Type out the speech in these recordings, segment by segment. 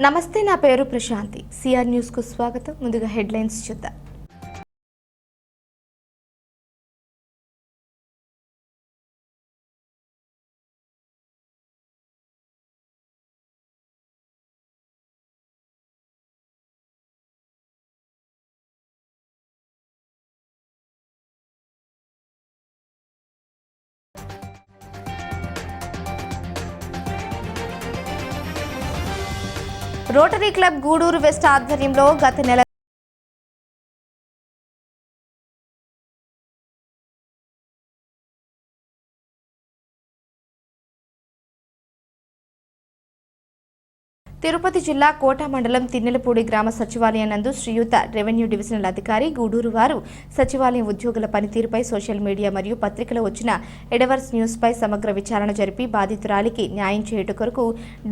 నమస్తే, నా పేరు ప్రశాంతి. సిఆర్ న్యూస్ కు స్వాగతం. ముందుగా హెడ్లైన్స్ చూద్దాం. రోటరీ క్లబ్ గూడూరు వెస్ట్ ఆధ్వర్యంలో గత నెల తిరుపతి జిల్లా కోట మండలం తిన్నెలపూడి గ్రామ సచివాలయం నందు శ్రీయుత రెవెన్యూ డివిజనల్ అధికారి గూడూరు వారు సచివాలయం ఉద్యోగుల పనితీరుపై సోషల్ మీడియా మరియు పత్రికలో వచ్చిన ఎడవర్స్ న్యూస్పై సమగ్ర విచారణ జరిపి బాధితురాలికి న్యాయం చేయుట కొరకు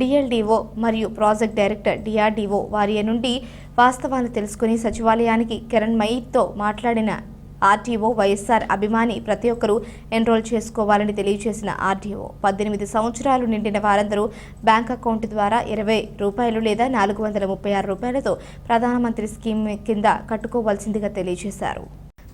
డిఎల్డీఓ మరియు ప్రాజెక్ట్ డైరెక్టర్ డిఆర్డీఓ వారి నుండి వాస్తవాలు తెలుసుకుని సచివాలయానికి కిరణ్మయితో మాట్లాడిన ఆర్టీఓ వైఎస్ఆర్ అభిమాని ప్రతి ఒక్కరూ ఎన్రోల్ చేసుకోవాలని తెలియజేసిన ఆర్టీఓ 18 సంవత్సరాలు నిండిన వారందరూ బ్యాంక్ అకౌంట్ ద్వారా ₹20 లేదా ₹436తో ప్రధానమంత్రి స్కీమ్ కింద కట్టుకోవాల్సిందిగా తెలియజేశారు.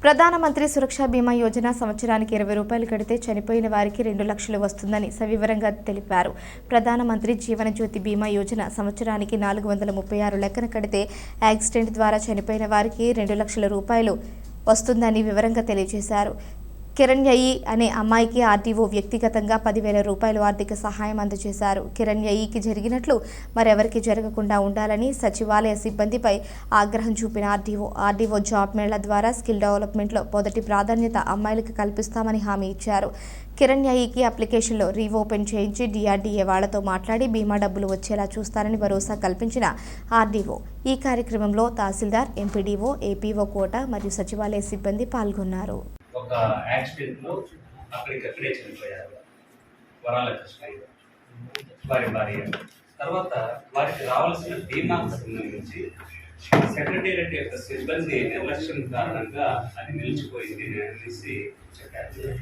ప్రధానమంత్రి సురక్ష బీమా యోజన సంవత్సరానికి ₹20 కడితే చనిపోయిన వారికి 2 లక్షలు వస్తుందని సవివరంగా తెలిపారు. ప్రధానమంత్రి జీవన జ్యోతి బీమా యోజన సంవత్సరానికి 436 లెక్కన కడితే యాక్సిడెంట్ ద్వారా చనిపోయిన వారికి ₹2 లక్షల వస్తుందని వివరంగా తెలియజేశారు. కిరణ్యయి అనే అమ్మాయికి ఆర్టీఓ వ్యక్తిగతంగా ₹10,000 ఆర్థిక సహాయం అందజేశారు. కిరణ్యయికి జరిగినట్లు మరెవరికి జరగకుండా ఉండాలని సచివాలయ సిబ్బందిపై ఆగ్రహం చూపిన ఆర్డీఓ జాబ్ మేళా ద్వారా స్కిల్ డెవలప్మెంట్లో మొదటి ప్రాధాన్యత అమ్మాయిలకు కల్పిస్తామని హామీ ఇచ్చారు. కిరణ్యయికి అప్లికేషన్లో రీఓపెన్ చేయించి డిఆర్డీఏ వాళ్లతో మాట్లాడి బీమా డబ్బులు వచ్చేలా చూస్తారని భరోసా కల్పించిన ఆర్డీఓ ఈ కార్యక్రమంలో తహసీల్దార్, ఎంపీడీఓ, ఏపీఓ కోట మరియు సచివాలయ సిబ్బంది పాల్గొన్నారు. ఒక యాక్సిడెంట్ లో అక్కడికక్కడే చనిపోయారు వరాల కృష్ణ వారి భార్య. తర్వాత వారికి రావాల్సిన బీమాకు సంబంధించి సెక్రటేరియట్ యొక్క సిబ్బంది నిర్లక్ష్యం కారణంగా అది నిలిచిపోయింది అనేసి చెప్పారు.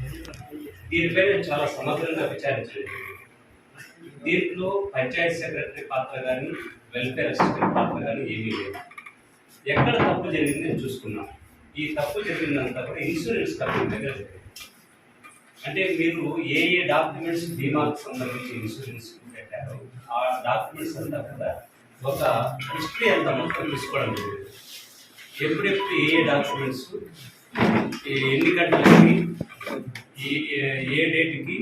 దీనిపై చాలా సమగ్రంగా విచారించలేదు. దీంట్లో పంచాయతీ సెక్రటరీ పాత్ర కానీ వెల్ఫేర్ అసిస్టెంట్ పాత్ర కానీ ఏమీ లేదు. ఎక్కడ తప్పు జరిగింది చూసుకున్నాం. ఈ తప్పు జరిగిందంతా కూడా ఇన్సూరెన్స్ కంపెనీ దగ్గర జరిగింది. అంటే మీరు ఏ డాక్యుమెంట్స్ బీమాకు సంబంధించి ఇన్సూరెన్స్ పెట్టారో ఆ డాక్యుమెంట్స్ అంతా కూడా ఒక హిస్టరీ అంతా మొత్తం తీసుకోవడం జరిగింది. ఎప్పుడెప్పుడు ఏ డాక్యుమెంట్స్ ఎన్ని గంటలకి ఏ డేట్కి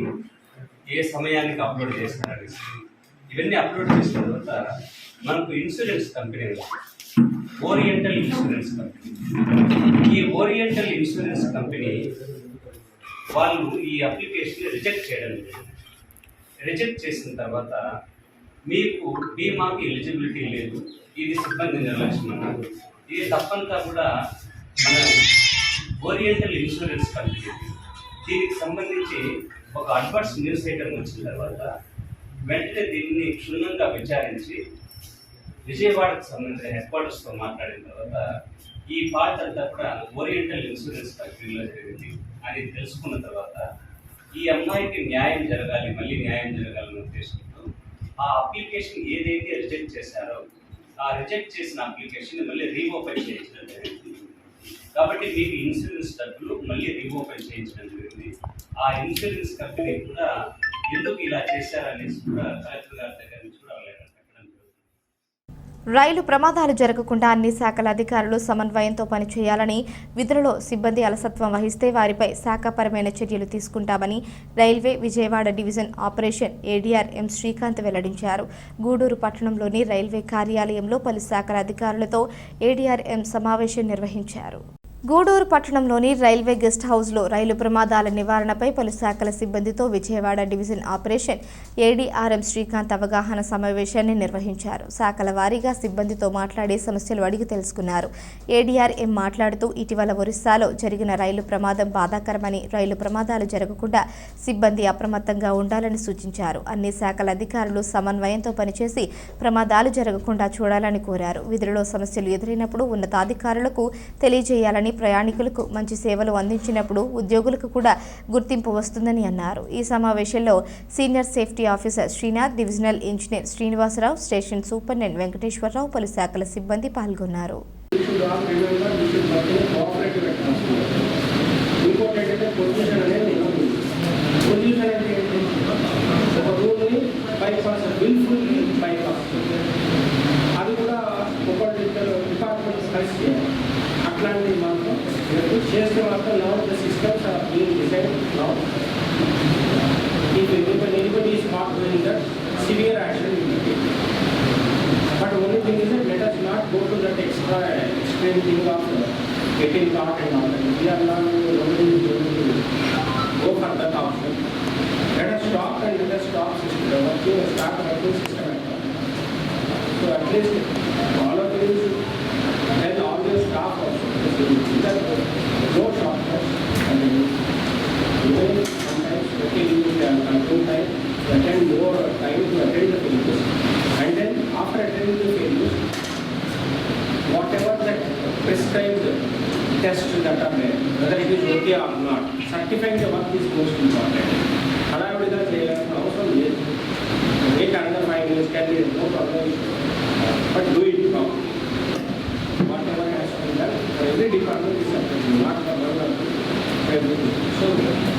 ఏ సమయానికి అప్లోడ్ చేస్తారనేసి ఇవన్నీ అప్లోడ్ చేసిన తర్వాత మనకు insurance company oriental insurance company. ఈ ఓరియంటల్ ఇన్సూరెన్స్ కంపెనీ వాళ్ళు ఈ అప్లికేషన్ రిజెక్ట్ చేయడం లేదు. రిజెక్ట్ చేసిన తర్వాత మీకు బీమాకి ఎలిజిబిలిటీ లేదు, ఇది సిబ్బంది నిర్లక్ష్యం అన్నారు. ఇది తప్పంతా కూడా మన ఓరియంటల్ ఇన్సూరెన్స్ కంపెనీ. దీనికి సంబంధించి ఒక అడ్వర్స్ న్యూస్ ఐటమ్ వచ్చిన తర్వాత వెంటనే దీన్ని క్షుణ్ణంగా విచారించి విజయవాడకు సంబంధించిన హెడ్ క్వార్టర్స్తో మాట్లాడిన తర్వాత ఈ పార్ట్ అంతా కూడా ఓరియంటల్ ఇన్సూరెన్స్ కంపెనీలో జరిగింది అని తెలుసుకున్న తర్వాత ఈ అమ్మాయికి న్యాయం జరగాలి, మళ్ళీ న్యాయం జరగాలనే ఉద్దేశంతో ఆ అప్లికేషన్ ఏదైతే రిజెక్ట్ చేశారో ఆ రిజెక్ట్ చేసిన అప్లికేషన్ మళ్ళీ రీఓపెన్ చేయించడం జరిగింది. కాబట్టి మీకు ఇన్సూరెన్స్ డబ్బులు మళ్ళీ రీఓపెన్ చేయించడం జరిగింది. ఆ ఇన్సూరెన్స్ కంపెనీ కూడా ఎందుకు ఇలా చేశారనేసి కూడా కలెక్టర్ గారి దగ్గర నుంచి కూడా రైలు ప్రమాదాలు జరగకుండా అన్ని శాఖల అధికారులు సమన్వయంతో పనిచేయాలని, విధులలో సిబ్బంది అలసత్వం వహిస్తే వారిపై శాఖాపరమైన చర్యలు తీసుకుంటామని railway Vijayawada division operation ADR M Srikanth వెల్లడించారు. గూడూరు పట్టణంలోని రైల్వే కార్యాలయంలో పలు శాఖల అధికారులతో ఏడీఆర్ ఎం సమావేశం నిర్వహించారు. గూడూరు పట్టణంలోని రైల్వే గెస్ట్ హౌస్లో రైలు ప్రమాదాల నివారణపై పలు శాఖల సిబ్బందితో Vijayawada division operation ADRM Srikanth అవగాహన సమావేశాన్ని నిర్వహించారు. శాఖల వారీగా సిబ్బందితో మాట్లాడి సమస్యలు అడిగి తెలుసుకున్నారు. ఏడీఆర్ఎం మాట్లాడుతూ ఇటీవల ఒరిస్సాలో జరిగిన రైలు ప్రమాదం బాధాకరమని, రైలు ప్రమాదాలు జరగకుండా సిబ్బంది అప్రమత్తంగా ఉండాలని సూచించారు. అన్ని శాఖల అధికారులు సమన్వయంతో పనిచేసి ప్రమాదాలు జరగకుండా చూడాలని కోరారు. విధులలో సమస్యలు ఎదురైనప్పుడు ఉన్నతాధికారులకు తెలియజేయాలని ప్రయాణికులకు మంచి సేవలు అందించినప్పుడు ఉద్యోగులకు కూడా గుర్తింపు వస్తుందని అన్నారు. ఈ సమావేశంలో senior safety officer Srinath, divisional engineer Srinivasa Rao, station superintendent Venkateswara Rao, పలు శాఖల సిబ్బంది పాల్గొన్నారు. అది కూడా ఒకళ్ళిద్దరు డిపార్ట్మెంట్స్ కలిసి చేయాలి. అట్లాంటి మాత్రం చేస్తే మాత్రం now the systems are being decide now. If anybody is not doing that, severe action will be taken. But only thing is that let us not go to that extreme thing of getting caught and all that. We are not nobody is going to go for that option. Let us stop and let us stop system. Start working system at all. So at least all of you should tell all your staff also that no shortcuts and even sometimes okay you can control time to attend more time to attend the failures, and then after attending the failures whatever that prescribed tests that are there, whether it is okay or not, certifying the work is most important. హడావిడిగా చేయాల్సిన అవసరం లేదు. make another 5 years can be no problem, but do it properly. Whatever has to be done for every department is separate, not for one or everything. So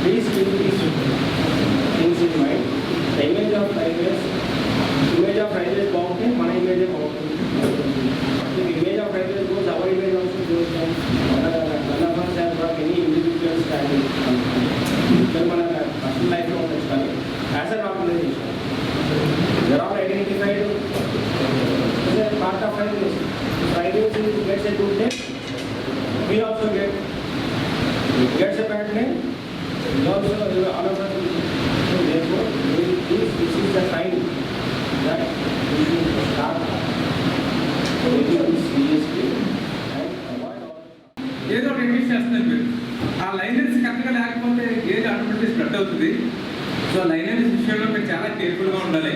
please keep these things in mind. The image of railways బాగుంటే మన image బాగుంటుంది. If image of railways goes, our image also goes down. None of us have got any individual standing. మన personal లైఫ్లో ఉండొచ్చు, కానీ as an organisation they are all identified as a part of railways. Railways gets a good name, we also gets a bad name. We also all of us. So therefore, this is the time that we should start taking this seriously and avoid all. ఏదో ఒక invest చేస్తున్నారు మీరు. ఆ లైనెన్స్ కరెక్ట్గా లేకపోతే ఏది automatic spread అవుతుంది. So లైనెన్స్ విషయంలో మీరు చాలా కేర్ఫుల్గా ఉండాలి.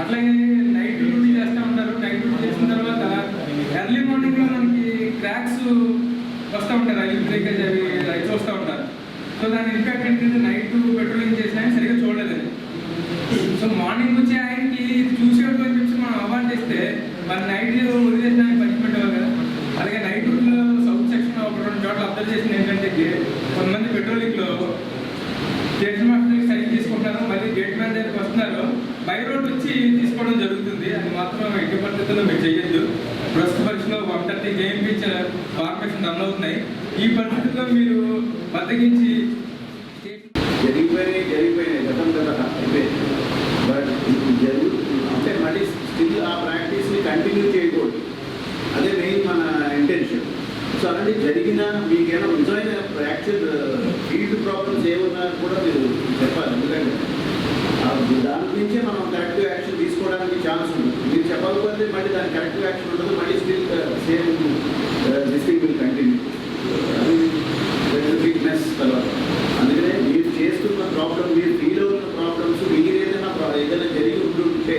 అట్లాగే నైట్ డ్యూటీ చేస్తూ ఉంటారు. నైట్ డ్యూటీ చేసిన తర్వాత ఎర్లీ మార్నింగ్లో మనకి క్రాక్స్ వస్తూ ఉంటారు, రైలు బ్రేకేజ్ అవి చూస్తూ ఉంటారు. సో దాని ఇంపాక్ట్ ఏంటంటే నైట్ పెట్రోలింగ్ చేసిన ఆయన సరిగ్గా చూడలేదండి. సో మార్నింగ్ వచ్చి ఆయనకి చూసేటప్పుడు అని చెప్పి మనం అవార్డు చేస్తే మరి నైట్ వదిలేసిన ఆయన పనిష్మెంట్ అవ్వాలి కదా. అలాగే నైట్ డ్యూటీలో సౌత్ సెక్షన్ ఒక 2 చోట్ల అబ్జర్వ్ చేసింది ఏంటంటే కొంతమంది పెట్రోలింగ్లో స్టేషన్ మాస్టర్కి సైన్ తీసుకుంటారు, మళ్ళీ గేట్ మ్యాన్ దగ్గరికి వస్తున్నారు, బై రోడ్ వచ్చి తీసుకోవడం జరుగుతుంది. అది మాత్రం ఎట్టి పద్ధతిలో మీరు చేయొద్దు. ప్రస్తుత పరిస్థితిలో 130 JMP ఫార్మేషన్ రన్ అవుతున్నాయి. ఈ పరిస్థితుల్లో మీరు బద్దగించి జరిగిపోయినాయి గతం అయిపోయింది. బట్ అంటే మళ్ళీ స్టిల్ ఆ ప్రాక్టీస్ని కంటిన్యూ చేయకూడదు. అదే మెయిన్ మన ఇంటెన్షన్. సో అలాంటి జరిగిన మీకేమైనా నిజమైన యాక్చువల్ ఫీల్డ్ ప్రాబ్లమ్స్ ఏమన్నా కూడా మీరు చెప్పాలి. ఎందుకంటే దాని నుంచే మనం కరెక్టివ్ యాక్షన్ తీసుకోవడానికి ఛాన్స్ ఉంది. మీరు చెప్పకపోతే మళ్ళీ దాని కరెక్టివ్ యాక్షన్ ఉండదు, మళ్ళీ still same this will continue. Fitness తర్వాత అందుకనే మీరు చేస్తున్న ప్రాబ్లం, మీరు ఫీల్ అవుతున్న ప్రాబ్లమ్స్ మీరు ఏదైనా జరిగి ఉంటుంటే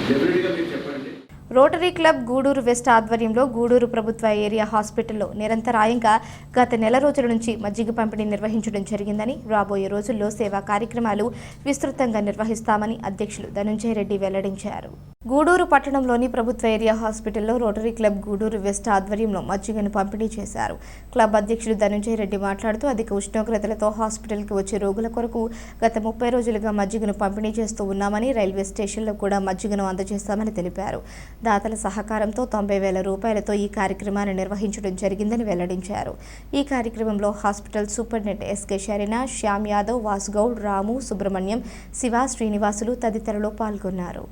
డెఫినెట్గా మీరు చెప్పండి. రోటరీ క్లబ్ గూడూరు వెస్ట్ ఆధ్వర్యంలో గూడూరు ప్రభుత్వ ఏరియా హాస్పిటల్లో నిరంతరాయంగా గత నెల రోజుల నుంచి మజ్జిగ పంపిణీ నిర్వహించడం జరిగిందని, రాబోయే రోజుల్లో సేవా కార్యక్రమాలు విస్తృతంగా నిర్వహిస్తామని అధ్యక్షులు ధనుంజయ రెడ్డి వెల్లడించారు. గూడూరు పట్టణంలోని ప్రభుత్వ ఏరియా హాస్పిటల్లో రోటరీ క్లబ్ గూడూరు వెస్ట్ ఆధ్వర్యంలో మజ్జిగను పంపిణీ చేశారు. క్లబ్ అధ్యక్షులు ధనుంజయ రెడ్డి మాట్లాడుతూ అధిక ఉష్ణోగ్రతలతో హాస్పిటల్కి వచ్చే రోగుల కొరకు గత 30 రోజులుగా మజ్జిగను పంపిణీ చేస్తూ ఉన్నామని, రైల్వే స్టేషన్లో కూడా మజ్జిగను అందజేస్తామని తెలిపారు. దాతల సహకారంతో 90,000 రూపాయలతో ఈ కార్యక్రమాన్ని నిర్వహించడం జరిగిందని వెల్లడించారు. ఈ కార్యక్రమంలో hospital superintendent SK Sharina, Shyam Yadav, Vasugoud, రాము, సుబ్రహ్మణ్యం, శివ, శ్రీనివాసులు తదితరులు పాల్గొన్నారు.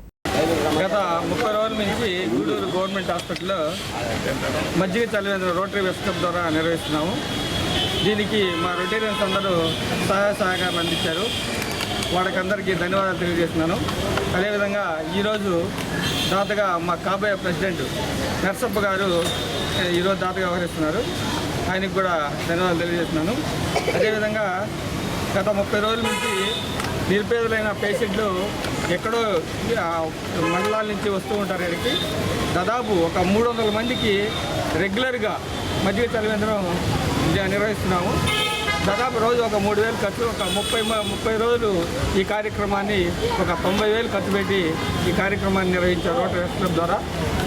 గత 30 రోజుల నుంచి గూడూరు గవర్నమెంట్ హాస్పిటల్లో మజ్జిగ చలివేంద్ర రోటరీ వెస్ట్ క్లబ్ ద్వారా నిర్వహిస్తున్నాము. దీనికి మా రొటేరియన్స్ అందరూ సహాయ సహకారాలు అందించారు. వాళ్ళకందరికీ ధన్యవాదాలు తెలియజేస్తున్నాను. అదేవిధంగా ఈరోజు దాతగా మా కాబోయే ప్రెసిడెంట్ నర్సప్ప గారు ఈరోజు దాతగా వ్యవహరిస్తున్నారు. ఆయనకు కూడా ధన్యవాదాలు తెలియజేస్తున్నాను. అదేవిధంగా గత 30 రోజుల నుంచి నిరుపేదలైన పేషెంట్లు ఎక్కడో మండలాల నుంచి వస్తూ ఉంటారు. ఇక్కడికి దాదాపు ఒక 300 మందికి రెగ్యులర్గా మజ్జిగ చలివేంద్రం నిర్వహిస్తున్నాము. దాదాపు రోజు ఒక 3,000 ఖర్చు, ఒక 30 రోజులు ఈ కార్యక్రమాన్ని ఒక 90,000 ఖర్చు పెట్టి ఈ కార్యక్రమాన్ని నిర్వహించారు రోటరీ క్లబ్ ద్వారా.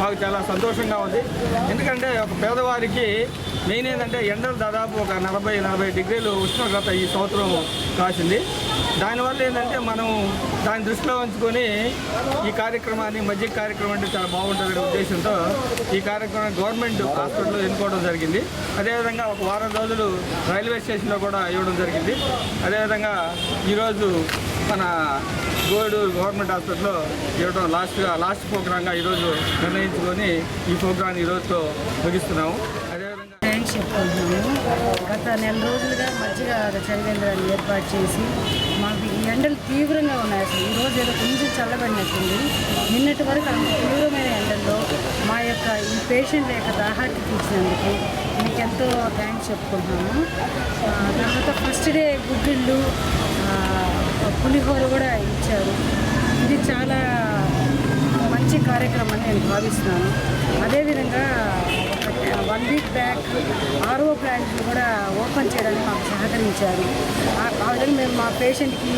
మాకు చాలా సంతోషంగా ఉంది. ఎందుకంటే ఒక పేదవారికి మెయిన్ ఏంటంటే ఎండలు దాదాపు ఒక 40 డిగ్రీలు ఉష్ణోగ్రత ఈ సంవత్సరం కాసింది. దానివల్ల ఏంటంటే మనం దాన్ని దృష్టిలో ఉంచుకొని ఈ కార్యక్రమాన్ని మజ్జిగ కార్యక్రమం అంటే చాలా బాగుంటుందనే ఉద్దేశంతో ఈ కార్యక్రమాన్ని గవర్నమెంట్ హాస్పిటల్లో ఎన్నుకోవడం జరిగింది. అదేవిధంగా ఒక వారం రోజులు రైల్వే స్టేషన్లో కూడా ఇవ్వడం జరిగింది. అదేవిధంగా ఈరోజు మన గూడూరు గవర్నమెంట్ హాస్పిటల్లో ఇవ్వడం లాస్ట్ ప్రోగ్రాంగా ఈరోజు నిర్ణయించుకొని ఈ ప్రోగ్రాన్ని ఈరోజుతో ముగిస్తున్నాము. అదేవిధంగా థ్యాంక్స్ చెప్పుకుంటున్నాము. గత నెల రోజులుగా మజ్జిగ చలివేంద్రాన్ని ఏర్పాటు చేసి మాకు ఈ ఎండలు తీవ్రంగా ఉన్నాయి. అసలు ఈరోజు ఏదో కొంచెం చల్లబడినట్టుంది. నిన్నటి వరకు అంత తీవ్రమైన ఎండల్లో మా యొక్క ఈ పేషెంట్ల యొక్క దాహార్తి తీర్చినందుకు మీకు ఎంతో థ్యాంక్స్ చెప్పుకుంటున్నాము. తర్వాత ఫస్ట్ డే గుగ్గిళ్ళు పులిహోర కూడా ఇచ్చారు. ఇది చాలా మంచి కార్యక్రమం అని నేను భావిస్తున్నాను. అదేవిధంగా 1 వీక్ బ్యాక్ RO ప్లాంట్ని కూడా ఓపెన్ చేయడానికి మాకు సహకరించారు. ఆ విధంగా మేము మా పేషెంట్కి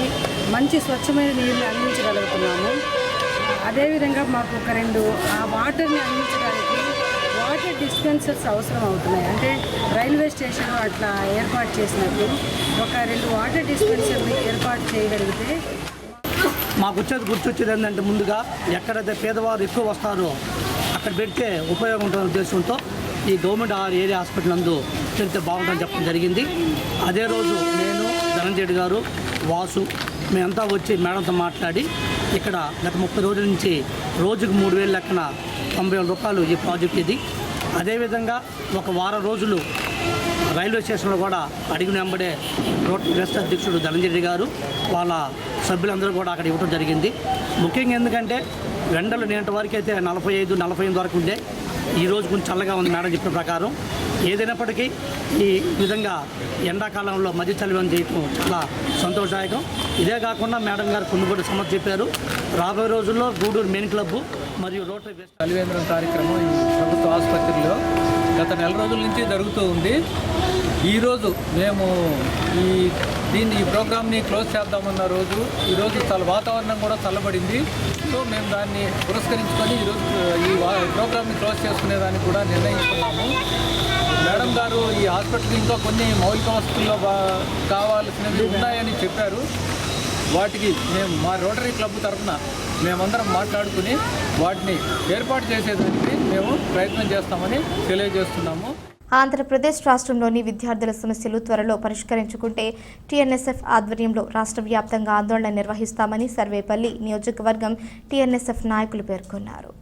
మంచి స్వచ్ఛమైన నీరుని అందించగలుగుతున్నాము. అదేవిధంగా మాకు ఒక 2 ఆ వాటర్ని అందించడానికి వాటర్ డిస్పెన్సర్స్ అవసరం అవుతున్నాయి. అంటే రైల్వే స్టేషన్లో అట్లా ఏర్పాటు చేసినట్టు ఒక 2 వాటర్ డిస్పెన్సర్ని ఏర్పాటు చేయగలిగితే మాకు గుర్తొచ్చేది ఏంటంటే ముందుగా ఎక్కడైతే పేదవారు ఎక్కువ వస్తారో అక్కడ పెడితే ఉపయోగం ఉంటుందనే ఉద్దేశంతో ఈ గవర్నమెంట్ ఏరియా హాస్పిటల్ నందు పెడితే బాగుంటుందని చెప్పడం జరిగింది. అదే రోజు నేను, ధనంజయుడు గారు, వాసు మేమంతా వచ్చి మేడంతో మాట్లాడి ఇక్కడ గత 30 రోజుల నుంచి రోజుకు 3,000 లెక్కన 90,000 రూపాయలు ఈ ప్రాజెక్ట్ ఇది. అదేవిధంగా ఒక వారం రోజులు రైల్వే స్టేషన్లో కూడా అడిగిన వెంబడే రోటరీ ట్రస్ట్ అధ్యక్షుడు ధనంజయుడు గారు వాళ్ళ సభ్యులందరూ కూడా అక్కడ ఇవ్వడం జరిగింది. ముఖ్యంగా ఎందుకంటే ఎండలు నేటి వరకు అయితే 45 వరకు ఉండే, ఈరోజు కొంచెం చల్లగా ఉంది మేడం చెప్పిన ప్రకారం. ఏదైనప్పటికీ ఈ విధంగా ఎండాకాలంలో మధ్య చలివేంద్రం చేయటం చాలా సంతోషదాయకం. ఇదే కాకుండా మేడం గారు కొన్ని కూడా సమస్య చెప్పారు. రాబోయే రోజుల్లో గూడూరు మెయిన్ క్లబ్ మరియు రోటరీ చలివేంద్రం కార్యక్రమం ఈ ప్రభుత్వ ఆసుపత్రిలో గత నెల రోజుల నుంచి జరుగుతూ ఉంది. ఈరోజు మేము ఈ ప్రోగ్రామ్ని క్లోజ్ చేద్దామన్న రోజు ఈరోజు చాలా వాతావరణం కూడా చల్లబడింది. సో మేము దాన్ని పురస్కరించుకొని ఈరోజు ఈ ప్రోగ్రామ్ని క్లోజ్ చేసుకునేదానికి కూడా నిర్ణయించుకున్నాము. మేడం గారు ఈ హాస్పిటల్కి ఇంకా కొన్ని మౌలిక వసతుల్లో కావాల్సినవి ఉన్నాయని చెప్పారు. వాటికి మేము మా రోటరీ క్లబ్ తరఫున మేమందరం మాట్లాడుకుని వాటిని ఏర్పాటు చేసేదానికి మేము ప్రయత్నం చేస్తామని తెలియజేస్తున్నాము. ఆంధ్రప్రదేశ్ రాష్ట్రంలోని విద్యార్థుల సమస్యలు త్వరలో పరిష్కరించుకుంటే టీఎన్ఎస్ఎఫ్ ఆధ్వర్యంలో రాష్ట్ర వ్యాప్తంగా ఆందోళన నిర్వహిస్తామని సర్వేపల్లి నియోజకవర్గం టీఎన్ఎస్ఎఫ్ నాయకులు పేర్కొన్నారు.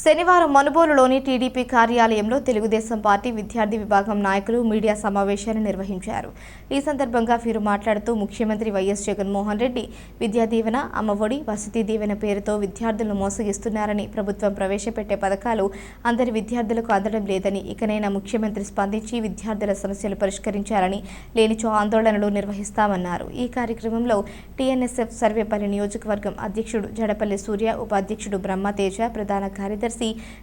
శనివారం మనుబోలులోని టీడీపీ కార్యాలయంలో తెలుగుదేశం పార్టీ విద్యార్థి విభాగం నాయకులు మీడియా సమావేశాన్ని నిర్వహించారు. ఈ సందర్భంగా వీరు మాట్లాడుతూ ముఖ్యమంత్రి వైఎస్ జగన్మోహన్ రెడ్డి విద్యా దీవెన, అమ్మఒడి, వసతి దీవెన పేరుతో విద్యార్థులను మోసగిస్తున్నారని, ప్రభుత్వం ప్రవేశపెట్టే పథకాలు అందరి విద్యార్థులకు అందడం లేదని, ఇకనైనా ముఖ్యమంత్రి స్పందించి విద్యార్థుల సమస్యలు పరిష్కరించాలని, లేనిచో ఆందోళనలు నిర్వహిస్తామన్నారు. ఈ కార్యక్రమంలో టీఎన్ఎస్ఎఫ్ సర్వేపల్లి నియోజకవర్గం అధ్యక్షుడు జడపల్లి సూర్య, ఉపాధ్యక్షుడు బ్రహ్మతేజ, ప్రధాన కార్యదర్శి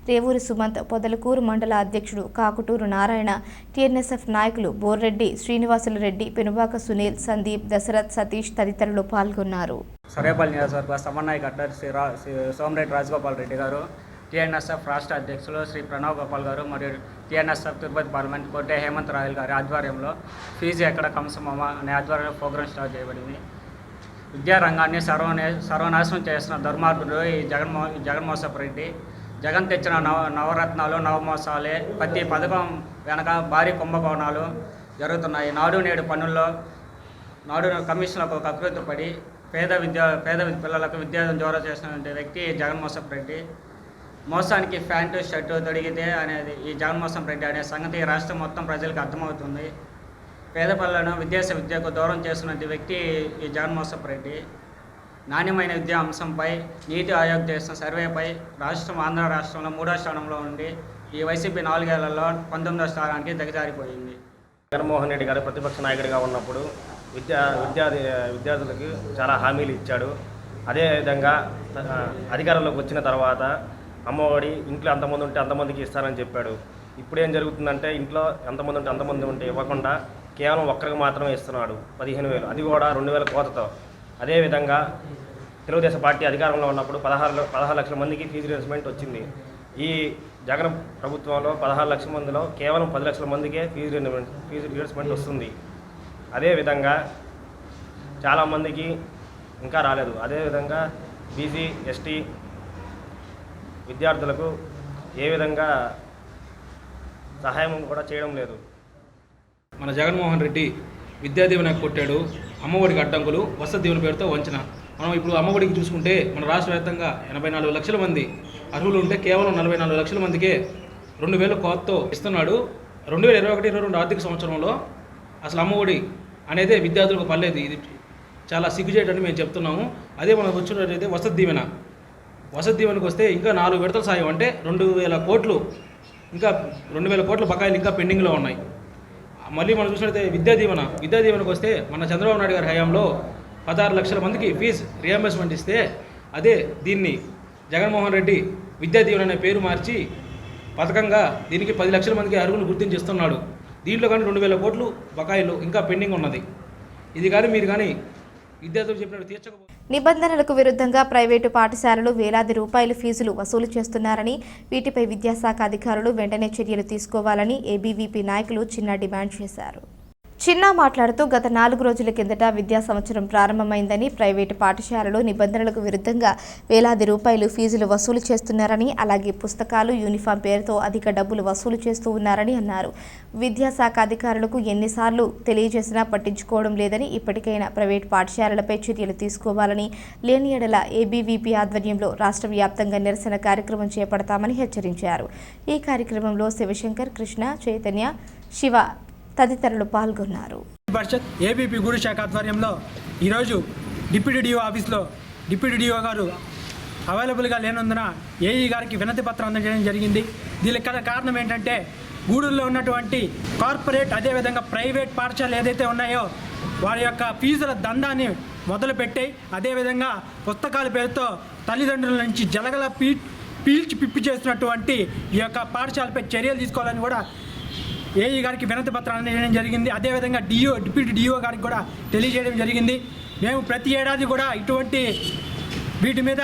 రేవూరి సుమంత్, పొదలకూరు మండల అధ్యక్షుడు కాకుటూరు నారాయణ, టీఎన్ఎస్ఎఫ్ నాయకులు బోర్రెడ్డి, శ్రీనివాసులు రెడ్డి, పెనుబాక సునీల్, సందీప్, దశరథ్, సతీష్ తదితరులు పాల్గొన్నారు. సర్వేపల్లి నియోజకవర్గ సమన్వయకర్త శ్రీ సోమరెడ్డి రాజగోపాల్ రెడ్డి గారు, టీఎన్ఎస్ఎఫ్ రాష్ట్ర అధ్యక్షులు శ్రీ ప్రణవ్ గోపాల్ గారు మరియు టీఎన్ఎస్ఎఫ్ తిరుపతి పార్లమెంట్ కోటే హేమంత్ రాయల్ గారి ఆధ్వర్యంలో ఫీజు ఎక్కడ కంసమమ్మ అనే ఆధ్వర్యంలో ప్రోగ్రాం స్టార్ట్ చేయబడింది. విద్యారంగాన్ని సర్వనాశనం చేసిన దుర్మార్గుడు ఈ జగన్మోహన్ రెడ్డి. జగన్ తెచ్చిన నవరత్నాలు నవమోసాలే. ప్రతి పథకం వెనక భారీ కుంభకోణాలు జరుగుతున్నాయి. నాడు నేడు పనుల్లో కమిషన్లకు కకృతి పడి పేద పిల్లలకు విద్యా జోరా చేసినటువంటి వ్యక్తి జగన్మోహన్ రెడ్డి. మోసానికి ప్యాంటు షర్టు తొడిగితే అనేది ఈ జగన్మోహన్ రెడ్డి అనే సంగతి రాష్ట్రం మొత్తం ప్రజలకు అర్థమవుతుంది. పేద పిల్లలను విద్యకు దూరం చేస్తున్న వ్యక్తి ఈ జగన్మోహన్ రెడ్డి. నాణ్యమైన విద్యా అంశంపై నీతి ఆయోగ్ చేసిన సర్వేపై ఆంధ్ర రాష్ట్రంలో 3వ స్థానంలో ఉండి ఈ వైసీపీ 4 ఏళ్లలో 19వ స్థానానికి దిగజారిపోయింది. జగన్మోహన్ రెడ్డి గారు ప్రతిపక్ష నాయకుడిగా ఉన్నప్పుడు విద్యార్థులకు చాలా హామీలు ఇచ్చాడు. అదేవిధంగా అధికారంలోకి వచ్చిన తర్వాత అమ్మఒడి ఇంట్లో అంతమంది ఉంటే అంతమందికి ఇస్తానని చెప్పాడు. ఇప్పుడు ఏం జరుగుతుందంటే ఇంట్లో ఎంతమంది ఉంటే ఇవ్వకుండా కేవలం ఒక్కరికి మాత్రమే ఇస్తున్నాడు 15,000, అది కూడా 2,000 కోతతో. అదేవిధంగా తెలుగుదేశం పార్టీ అధికారంలో ఉన్నప్పుడు 16 లక్షల మందికి ఫీజు రియంబర్స్మెంట్ వచ్చింది. ఈ జగన్ ప్రభుత్వంలో 16 లక్షల మందిలో కేవలం 10 లక్షల మందికే ఫీజు రియంబర్స్మెంట్ వస్తుంది. అదేవిధంగా చాలామందికి ఇంకా రాలేదు. అదేవిధంగా బీసీ ఎస్టీ విద్యార్థులకు ఏ విధంగా సహాయం కూడా చేయడం లేదు. మన జగన్మోహన్ రెడ్డి విద్యా దీవెన కొట్టాడు, అమ్మఒడికి అడ్డంకులు, వసతి దీవెన పేరుతో వంచన. మనం ఇప్పుడు అమ్మఒడికి చూసుకుంటే మన రాష్ట్ర వ్యాప్తంగా 84 లక్షల మంది అర్హులు ఉంటే కేవలం 44 లక్షల మందికే 2,000 కోతతో ఇస్తున్నాడు. 2021-22 ఆర్థిక సంవత్సరంలో అసలు అమ్మఒడి అనేది విద్యార్థులకు పర్లేదు. ఇది చాలా సిగ్గుచేటని మేము చెప్తున్నాము. అదే మనకు వచ్చినట్టయితే వసతి దీవెనకు వస్తే ఇంకా 4 విడతల సాయం అంటే 2,000 కోట్లు, ఇంకా 2,000 కోట్ల బకాయిలు ఇంకా పెండింగ్లో ఉన్నాయి. మళ్ళీ మనం చూసినట్టయితే విద్యా దీవెనకు వస్తే మన చంద్రబాబు నాయుడు గారి హయాంలో 16 లక్షల మందికి ఫీజు రియంబర్స్మెంట్ ఇస్తే, అదే దీన్ని జగన్మోహన్ రెడ్డి విద్యా దీవెన అనే పేరు మార్చి పథకంగా దీనికి 10 లక్షల మందికి అర్హులు గుర్తించిస్తున్నాడు. దీంట్లో కానీ 2,000 కోట్లు బకాయిలు ఇంకా పెండింగ్ ఉన్నది. ఇది కానీ మీరు కానీ విద్యార్థులు చెప్పినట్టు తీర్చకపోతే నిబంధనలకు విరుద్ధంగా ప్రైవేటు పాఠశాలలు వేలాది రూపాయల ఫీజులు వసూలు చేస్తున్నారని, వీటిపై విద్యాశాఖ అధికారులు వెంటనే చర్యలు తీసుకోవాలని ఏబీవీపీ నాయకులు చిన్న డిమాండ్ చేశారు. చిన్న మాట్లాడుతూ గత 4 రోజుల కిందట విద్యా సంవత్సరం ప్రారంభమైందని, ప్రైవేటు పాఠశాలలు నిబంధనలకు విరుద్ధంగా వేలాది రూపాయలు ఫీజులు వసూలు చేస్తున్నారని, అలాగే పుస్తకాలు, యూనిఫామ్ పేరుతో అధిక డబ్బులు వసూలు చేస్తూ ఉన్నారని అన్నారు. విద్యాశాఖ అధికారులకు ఎన్నిసార్లు తెలియజేసినా పట్టించుకోవడం లేదని, ఇప్పటికైనా ప్రైవేటు పాఠశాలలపై చర్యలు తీసుకోవాలని, లేని ఎడల ఏబీవీపీ ఆధ్వర్యంలో రాష్ట్ర వ్యాప్తంగా నిరసన కార్యక్రమం చేపడతామని హెచ్చరించారు. ఈ కార్యక్రమంలో శివశంకర్, కృష్ణ, చైతన్య, శివ తదితరులు పాల్గొన్నారు. పరిషత్ ఏబీపీ గూడు శాఖ ఆధ్వర్యంలో ఈరోజు డిప్యూటీ డిఓ ఆఫీస్లో డిప్యూటీ డిఓ గారు అవైలబుల్గా లేనందున ఏఈ గారికి వినతి పత్రం అందజేయడం జరిగింది. దీనికి కారణం ఏంటంటే గూడూరులో ఉన్నటువంటి కార్పొరేట్ అదేవిధంగా ప్రైవేట్ పాఠశాలలు ఏదైతే ఉన్నాయో వారి యొక్క ఫీజుల దందాన్ని మొదలుపెట్టాయి. అదేవిధంగా పుస్తకాల పేరుతో తల్లిదండ్రుల నుంచి జలగల పీల్చి పిప్పి చేస్తున్నటువంటి ఈ యొక్క పాఠశాలపై చర్యలు తీసుకోవాలని కూడా ఏఈ గారికి వినతి పత్రాన్ని అందజేయడం జరిగింది. అదేవిధంగా డిప్యూటీ డిఓ గారికి కూడా తెలియజేయడం జరిగింది. మేము ప్రతి ఏడాది కూడా ఇటువంటి వీటి మీద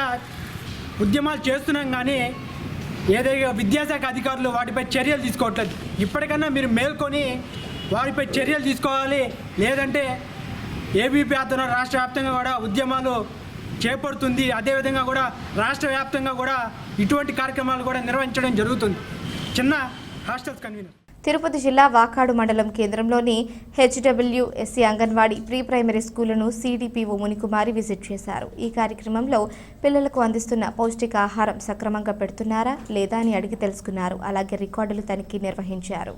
ఉద్యమాలు చేస్తున్నాం, కానీ ఏదైనా విద్యాశాఖ అధికారులు వాటిపై చర్యలు తీసుకోవట్లేదు. ఇప్పటికన్నా మీరు మేల్కొని వారిపై చర్యలు తీసుకోవాలి, లేదంటే ఏబీపీ ఆధ్వర్యంలో రాష్ట్ర వ్యాప్తంగా కూడా ఉద్యమాలు చేపడుతుంది. అదేవిధంగా కూడా రాష్ట్ర వ్యాప్తంగా కూడా ఇటువంటి కార్యక్రమాలు కూడా నిర్వహించడం జరుగుతుంది. చిన్న హాస్టల్స్ కన్వీనర్. తిరుపతి జిల్లా వాకాడు మండలం కేంద్రంలోని హెచ్డబ్ల్యూఎస్సీ అంగన్వాడీ ప్రీ ప్రైమరీ స్కూళ్లను సీడీపీఓ మునికుమారి విజిట్ చేశారు. ఈ కార్యక్రమంలో పిల్లలకు అందిస్తున్న పౌష్టికాహారం సక్రమంగా పెడుతున్నారా లేదా అని అడిగి తెలుసుకున్నారు. అలాగే రికార్డులు తనిఖీ నిర్వహించారు.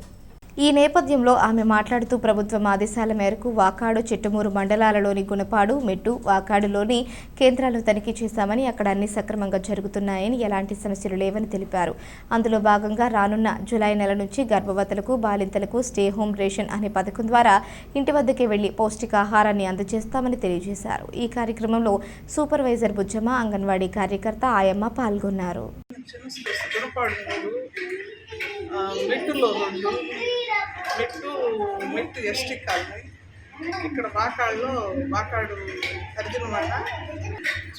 ఈ నేపథ్యంలో ఆమె మాట్లాడుతూ ప్రభుత్వం ఆదేశాల మేరకు వాకాడు, చిట్టమూరు మండలాలలోని గుణపాడు, మెట్టు, వాకాడులోని కేంద్రాలను తనిఖీ చేశామని, అక్కడ అన్ని సక్రమంగా జరుగుతున్నాయని, ఎలాంటి సమస్యలు లేవని తెలిపారు. అందులో భాగంగా రానున్న జులై నెల నుంచి గర్భవతులకు, బాలింతలకు స్టే హోమ్ రేషన్ అనే పథకం ద్వారా ఇంటి వద్దకే వెళ్లి పౌష్టికాహారాన్ని అందజేస్తామని తెలియజేశారు. ఈ కార్యక్రమంలో సూపర్వైజర్ బుజ్జమ్మ, అంగన్వాడీ కార్యకర్త ఆయమ్మ పాల్గొన్నారు. మెట్టులో మెట్టు ఎస్టీ కాలనీ, ఇక్కడ వాకాడు అర్జున వల్ల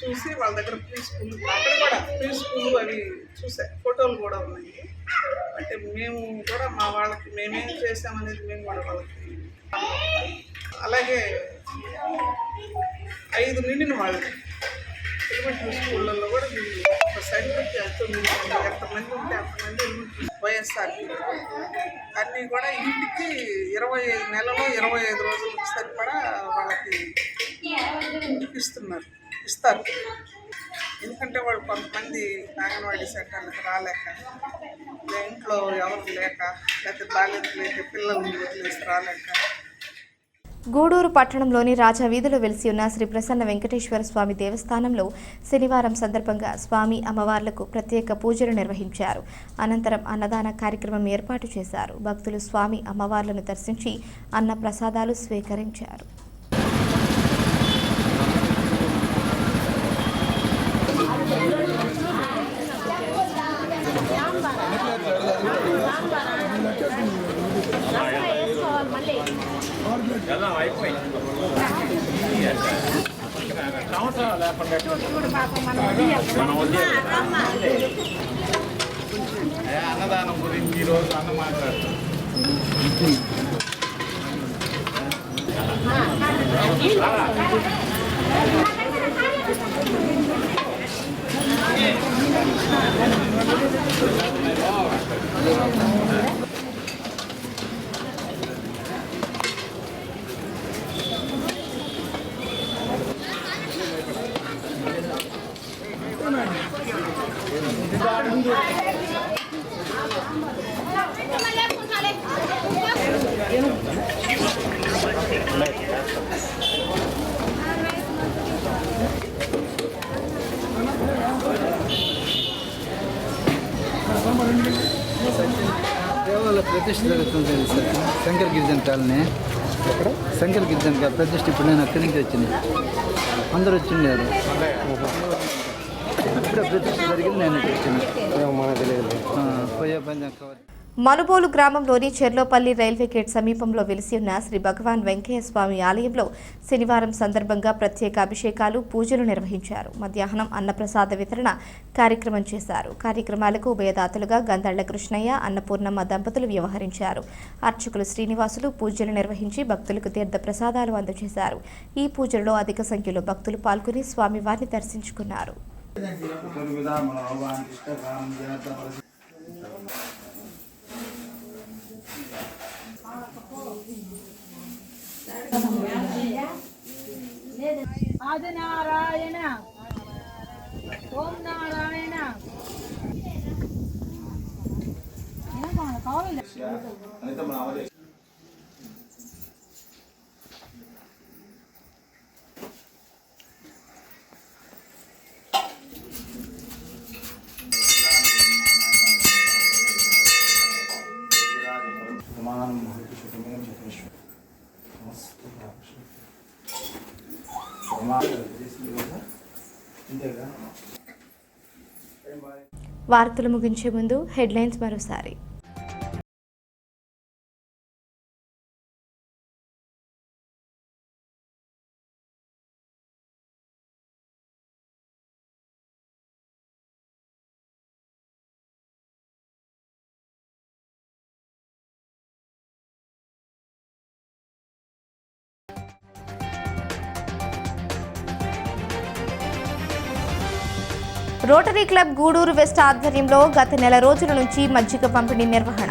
చూసి వాళ్ళ దగ్గర ప్రీ స్కూల్, అక్కడ కూడా ప్రీ స్కూల్ అవి చూసా, ఫోటోలు కూడా ఉన్నాయి. అంటే మేము కూడా మా వాళ్ళకి మేమేం చేసామనేది మేము కూడా వాళ్ళకి, అలాగే 5 నిండిన వాళ్ళకి ఎలిమెంటరీ స్కూళ్ళల్లో కూడా ఒక సైడ్కి ఎంతమంది ఉంటే అంతమంది వైఎస్ఆర్ అన్నీ కూడా ఇంటికి 25 నెలలో 25 రోజులకు సరిపడా వాళ్ళకి ఇస్తారు. ఎందుకంటే వాళ్ళు కొంతమంది అంగన్వాడీ సెంటర్లకు రాలేక, ఇంట్లో ఎవరు లేక, లేకపోతే బాధ్యత లేక, పిల్లల్ని వదిలేసి రాలేక. గూడూరు పట్టణంలోని రాజా వీధిలో వెలిసి ఉన్న శ్రీ ప్రసన్న వెంకటేశ్వర స్వామి దేవస్థానంలో శనివారం సందర్భంగా స్వామి అమ్మవార్లకు ప్రత్యేక పూజలు నిర్వహించారు. అనంతరం అన్నదాన కార్యక్రమం ఏర్పాటు చేశారు. భక్తులు స్వామి అమ్మవార్లను దర్శించి అన్న ప్రసాదాలు స్వీకరించారు. అన్నదానం గురించి ఈరోజు అన్న మాట్లాడతాం. దేవాలయ ప్రతిష్ఠ జరుగుతుంది సార్. శంకర్ గిరిజన్ కాలనీ, శంకర్ గిరిజన్ ప్రతిష్ఠ ఇప్పుడు నేను అక్కడి నుంచి వచ్చింది. అందరూ వచ్చిండారు. ఇప్పుడే ప్రతిష్ఠ జరిగింది, నేను వచ్చింది. పోయే పని మనుబోలు గ్రామంలోని చెర్లోపల్లి రైల్వే గేట్ సమీపంలో వెలిసి ఉన్న శ్రీ భగవాన్ వెంకయ్య స్వామి ఆలయంలో శనివారం సందర్భంగా ప్రత్యేక అభిషేకాలు, పూజలు నిర్వహించారు. మధ్యాహ్నం అన్నప్రసాద వితరణ కార్యక్రమం చేశారు. కార్యక్రమాలకు ఉభయదాతలుగా గంధళ్ల కృష్ణయ్య, అన్నపూర్ణమ్మ దంపతులు వ్యవహరించారు. అర్చకులు శ్రీనివాసులు పూజలు నిర్వహించి భక్తులకు తీర్థ ప్రసాదాలు అందజేశారు. ఈ పూజల్లో అధిక సంఖ్యలో భక్తులు పాల్గొని స్వామివారిని దర్శించుకున్నారు. ఆదినారాయణ ఓం నారాయణ వార్తలు ముగించే ముందు హెడ్లైన్స్ మరోసారి. రోటరీ క్లబ్ గూడూరు వెస్ట్ ఆధ్వర్యంలో గత నెల రోజుల నుంచి మజ్జిగ పంపిణీ నిర్వహణ.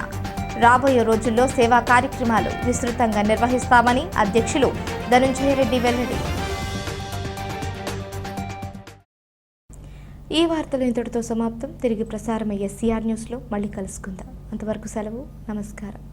రాబోయే రోజుల్లో సేవా కార్యక్రమాలు విస్తృతంగా నిర్వహిస్తామని అధ్యక్షులు ధనుంజయ రెడ్డి వెల్లడి. ఈ వార్తలు ఇంతటితో సమాప్తం. తిరిగి ప్రసారమయ్యే సిఆర్ న్యూస్లో మళ్ళీ కలుసుకుందాం. అంతవరకు సెలవు. నమస్కారం.